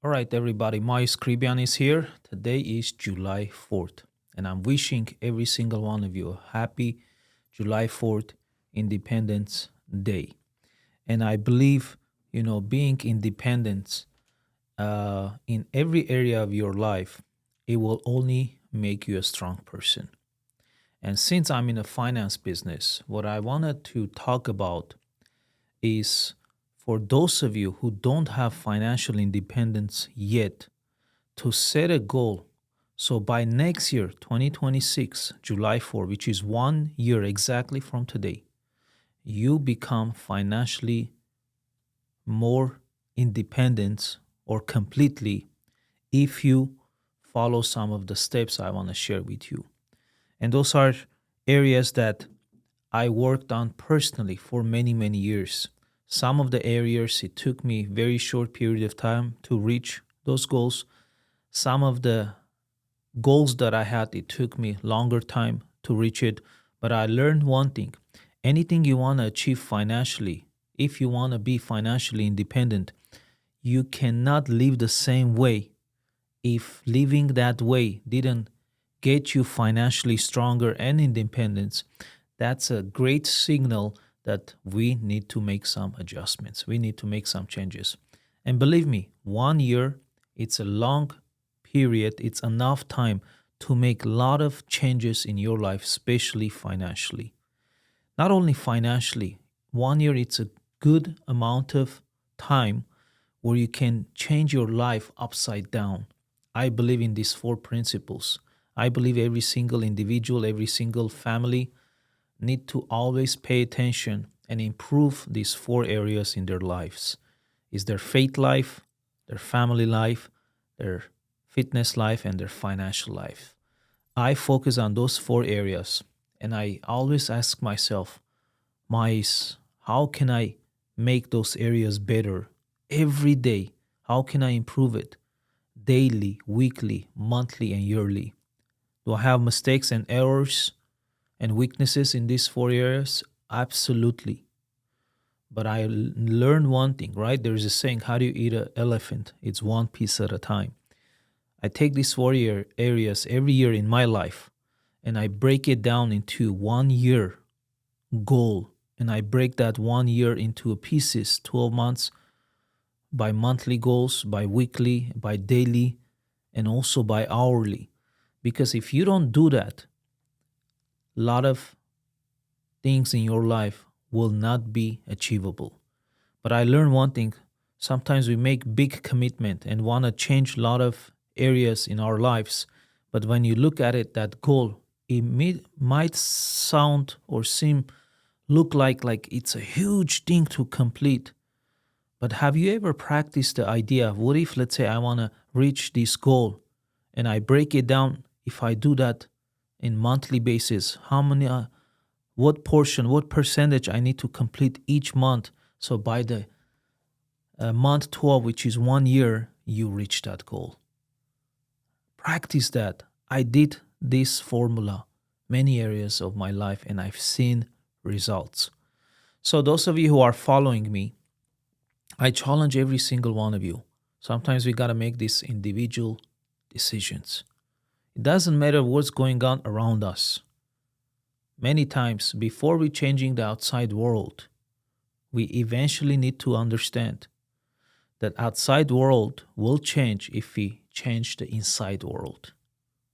All right, everybody, Miles Caribbean is here. Today is July 4th, and I'm wishing every single one of you a happy July 4th Independence Day. And I believe, being independent in every area of your life, it will only make you a strong person. And since I'm in a finance business, what I wanted to talk about is for those of you who don't have financial independence yet, to set a goal. So by next year, 2026, July 4, which is 1 year exactly from today, you become financially more independent or completely if you follow some of the steps I want to share with you. And those are areas that I worked on personally for many, many years. Some of the areas it took me very short period of time to reach those goals. Some of the goals that I had, it took me longer time to reach it. But I learned one thing. Anything you want to achieve financially, if you want to be financially independent, you cannot live the same way if living that way didn't get you financially stronger and independence. That's a great signal that we need to make some adjustments. We need to make some changes. And believe me, 1 year, it's a long period. It's enough time to make a lot of changes in your life, especially financially. Not only financially, 1 year, it's a good amount of time where you can change your life upside down. I believe in these four principles. I believe every single individual, every single family need to always pay attention and improve these four areas in their lives. Is their faith life, their family life, their fitness life, and their financial life. I focus on those four areas and I always ask myself, Mais, how can I make those areas better every day? How can I improve it daily, weekly, monthly, and yearly? Do I have mistakes and errors and weaknesses in these four areas? Absolutely. But I learned one thing, right? There's a saying, how do you eat an elephant? It's one piece at a time. I take these four areas every year in my life and I break it down into 1 year goal. And I break that 1 year into pieces, 12 months, by monthly goals, by weekly, by daily, and also by hourly. Because if you don't do that, a lot of things in your life will not be achievable. But I learned one thing. Sometimes we make big commitment and want to change a lot of areas in our lives. But when you look at it, that goal, it might sound or seem look like it's a huge thing to complete. But have you ever practiced the idea of what if, let's say, I want to reach this goal and I break it down? If I do that in monthly basis, how many, what portion, what percentage I need to complete each month? So by the month 12, which is 1 year, you reach that goal. Practice that. I did this formula many areas of my life and I've seen results. So those of you who are following me, I challenge every single one of you. Sometimes we got to make these individual decisions. It doesn't matter what's going on around us. Many times, before we changing the outside world, we eventually need to understand that outside world will change if we change the inside world.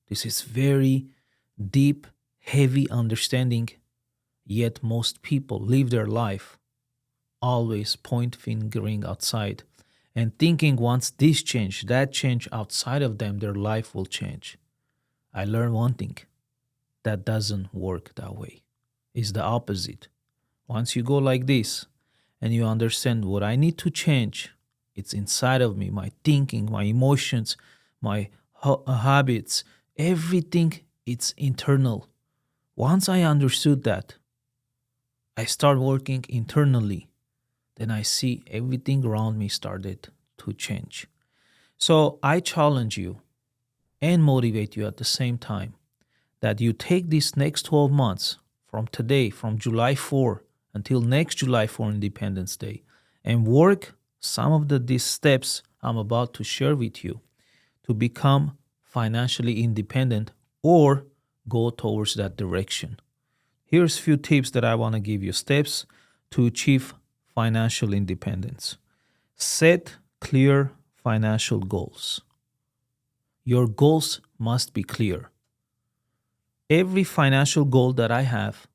This is very deep, heavy understanding, yet most people live their life always point fingering outside and thinking once this change, that change outside of them, their life will change. I learned one thing. That doesn't work that way. It's the opposite. Once you go like this and you understand what I need to change, it's inside of me, my thinking, my emotions, my habits, everything, it's internal. Once I understood that, I start working internally. Then I see everything around me started to change. So I challenge you and motivate you at the same time that you take these next 12 months from today, from July 4 until next July 4 Independence Day, and work some of these steps I'm about to share with you to become financially independent or go towards that direction. Here's a few tips that I want to give you, steps to achieve financial independence. Set clear financial goals. Your goals must be clear. Every financial goal that I have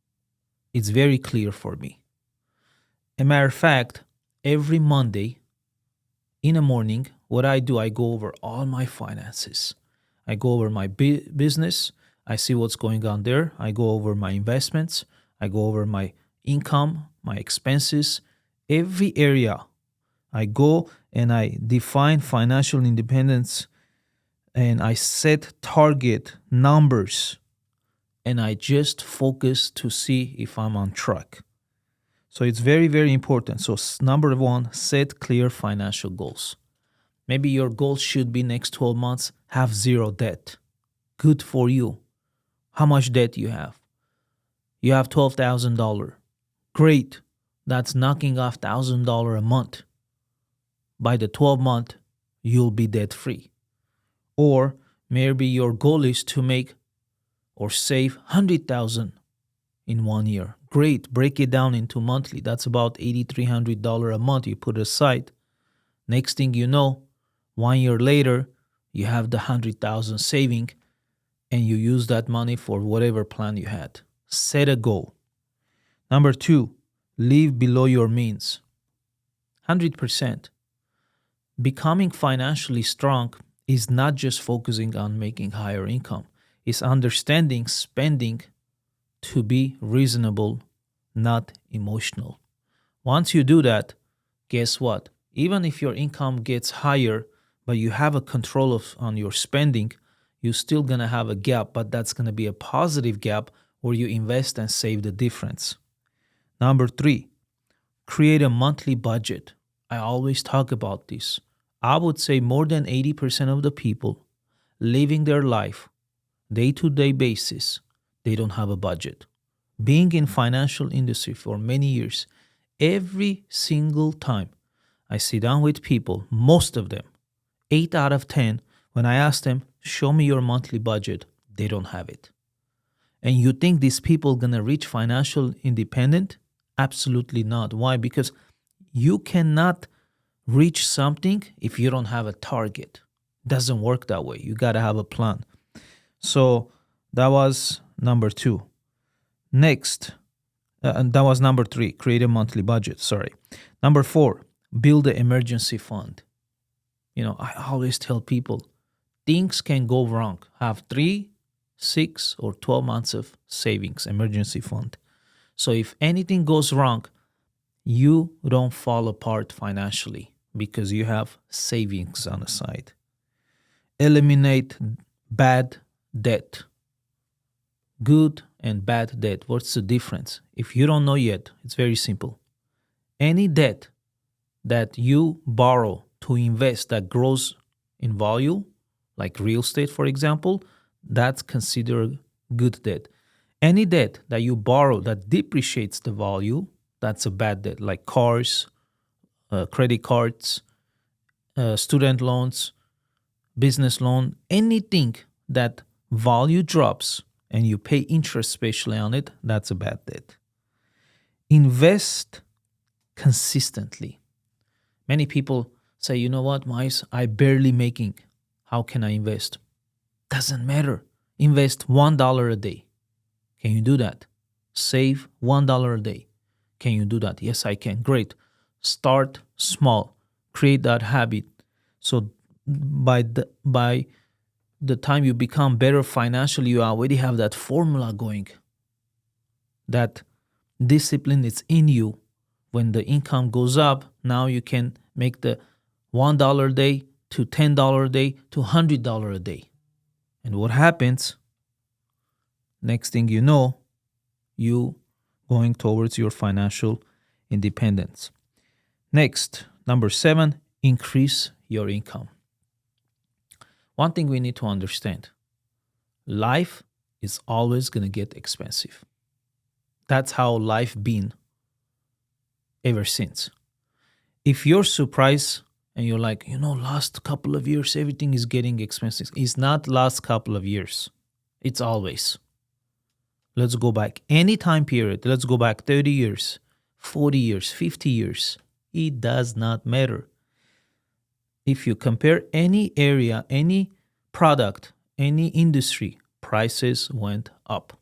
is very clear for me. A matter of fact, every Monday in the morning, what I do, I go over all my finances. I go over my business. I see what's going on there. I go over my investments. I go over my income, my expenses, every area. I go and I define financial independence and I set target numbers and I just focus to see if I'm on track. So it's very, very important. So, number one, set clear financial goals. Maybe your goal should be next 12 months, have zero debt. Good for you. How much debt you have? You have $12,000. Great. That's knocking off $1,000 a month. By the 12th month, you'll be debt free. Or maybe your goal is to make or save 100,000 in 1 year. Great. Break it down into monthly. That's about $8,300 a month you put aside. Next thing you know, 1 year later, you have the 100,000 saving and you use that money for whatever plan you had. Set a goal. Number two, live below your means. 100%. Becoming financially strong is not just focusing on making higher income. It's understanding spending to be reasonable, not emotional. Once you do that, guess what? Even if your income gets higher, but you have a control on your spending, you're still going to have a gap, but that's going to be a positive gap where you invest and save the difference. Number three, create a monthly budget. I always talk about this. I would say more than 80% of the people living their life day-to-day basis, they don't have a budget. Being in financial industry for many years, every single time I sit down with people, most of them, 8 out of 10, when I ask them, show me your monthly budget, they don't have it. And you think these people going to reach financial independent? Absolutely not. Why? Because you cannot reach something if you don't have a target. Doesn't work that way. You got to have a plan. So that was number two. Next, and that was number three, create a monthly budget. Sorry. Number four, build an emergency fund. I always tell people things can go wrong. Have 3, 6, or 12 months of savings, emergency fund. So if anything goes wrong, you don't fall apart financially because you have savings on the side. Eliminate bad debt. Good and bad debt. What's the difference? If you don't know yet, it's very simple. Any debt that you borrow to invest that grows in value, like real estate, for example, that's considered good debt. Any debt that you borrow that depreciates the value, that's a bad debt, like cars, credit cards, student loans, business loan, anything that value drops and you pay interest especially on it, that's a bad debt. Invest consistently. Many people say, you know what, Mais, I barely making. How can I invest? Doesn't matter. Invest $1 a day. Can you do that? Save $1 a day. Can you do that? Yes, I can. Great. Start small. Create that habit. So by the time you become better financially, you already have that formula going. That discipline is in you. When the income goes up, now you can make the $1 a day to $10 a day to $100 a day. And what happens? Next thing you know, you going towards your financial independence. Next, number 7, increase your income. One thing we need to understand, life is always going to get expensive. That's how life been ever since. If you're surprised and you're like, last couple of years, everything is getting expensive. It's not last couple of years. It's always. Let's go back any time period. Let's go back 30 years, 40 years, 50 years. It does not matter. If you compare any area, any product, any industry, prices went up.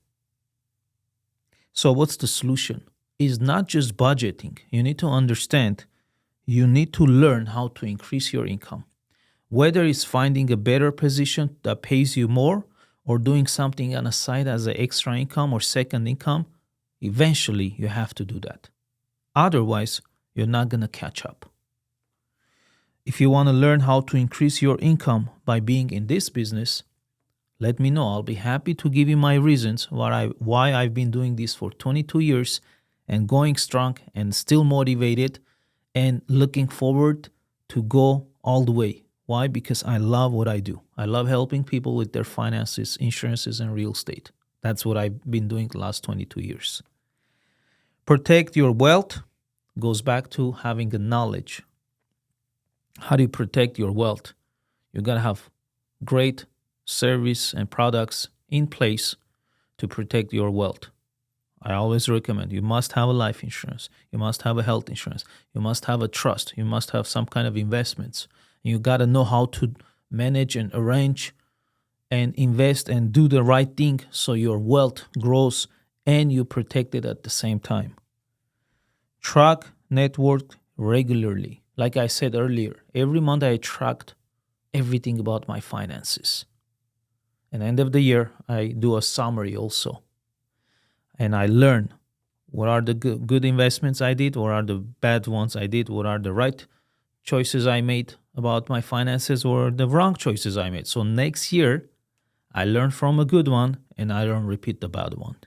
So what's the solution? It's not just budgeting. You need to understand, you need to learn how to increase your income. Whether it's finding a better position that pays you more or doing something on the side as an extra income or second income, eventually you have to do that. Otherwise, you're not going to catch up. If you want to learn how to increase your income by being in this business, let me know. I'll be happy to give you my reasons why I've been doing this for 22 years and going strong and still motivated and looking forward to go all the way. Why? Because I love what I do. I love helping people with their finances, insurances, and real estate. That's what I've been doing the last 22 years. Protect your wealth goes back to having the knowledge. How do you protect your wealth? You got to have great service and products in place to protect your wealth. I always recommend you must have a life insurance. You must have a health insurance. You must have a trust. You must have some kind of investments. You got to know how to manage and arrange and invest and do the right thing so your wealth grows and you protect it at the same time. Track net worth regularly. Like I said earlier, every month I tracked everything about my finances. And end of the year, I do a summary also. And I learn what are the good investments I did, what are the bad ones I did, what are the right choices I made about my finances, or the wrong choices I made. So next year, I learn from a good one and I don't repeat the bad one.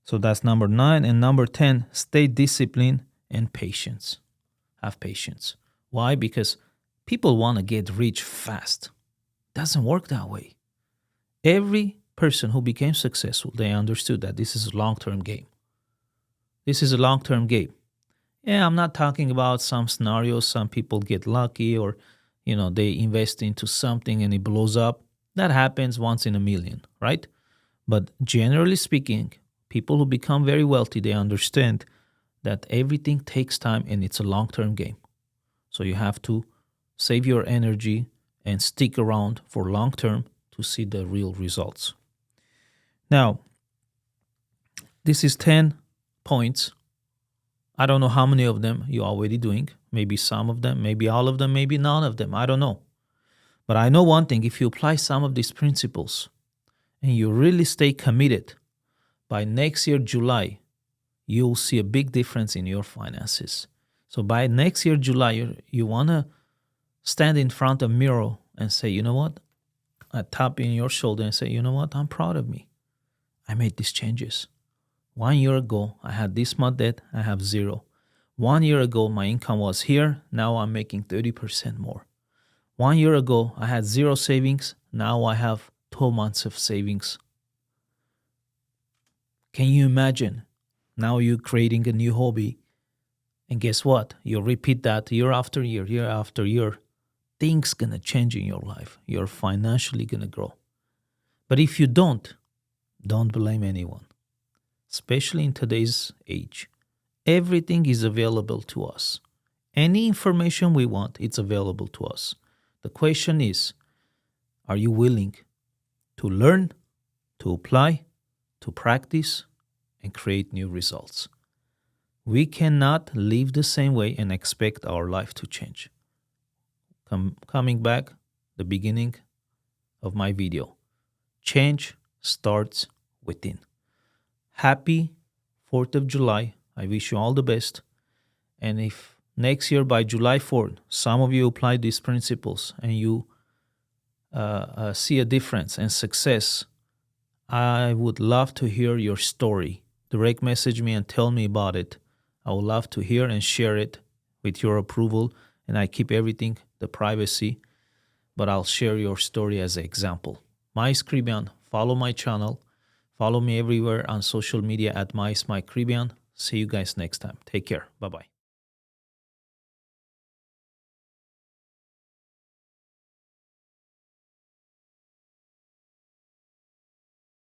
So that's number 9. And number 10, stay disciplined and patience. Have patience. Why? Because people want to get rich fast. Doesn't work that way. Every person who became successful, they understood that this is a long-term game. This is a long-term game. Yeah, I'm not talking about some scenarios. Some people get lucky or, they invest into something and it blows up. That happens once in a million, right? But generally speaking, people who become very wealthy, they understand that everything takes time and it's a long-term game. So you have to save your energy and stick around for long-term to see the real results. Now, this is 10 points. I don't know how many of them you're already doing. Maybe some of them, maybe all of them, maybe none of them. I don't know. But I know one thing. If you apply some of these principles and you really stay committed, by next year, July, you'll see a big difference in your finances. So by next year, July, you want to stand in front of a mirror and say, you know what? I tap in your shoulder and say, you know what? I'm proud of me. I made these changes. 1 year ago, I had this much debt. I have 0. 1 year ago, my income was here. Now I'm making 30% more. 1 year ago, I had 0 savings. Now I have 12 months of savings. Can you imagine? Now you're creating a new hobby. And guess what? You repeat that year after year after year. Things gonna change in your life. You're financially gonna grow. But if you don't blame anyone. Especially in today's age. Everything is available to us. Any information we want, it's available to us. The question is, are you willing to learn, to apply, to practice, and create new results? We cannot live the same way and expect our life to change. Coming back, the beginning of my video. Change starts within. Happy 4th of July. I wish you all the best. And if next year by July 4th, some of you apply these principles and you see a difference and success, I would love to hear your story. Direct message me and tell me about it. I would love to hear and share it with your approval. And I keep everything the privacy, but I'll share your story as an example. Mais Caribbean, follow my channel. Follow me everywhere on social media at Mais Caribbean. See you guys next time. Take care. Bye-bye.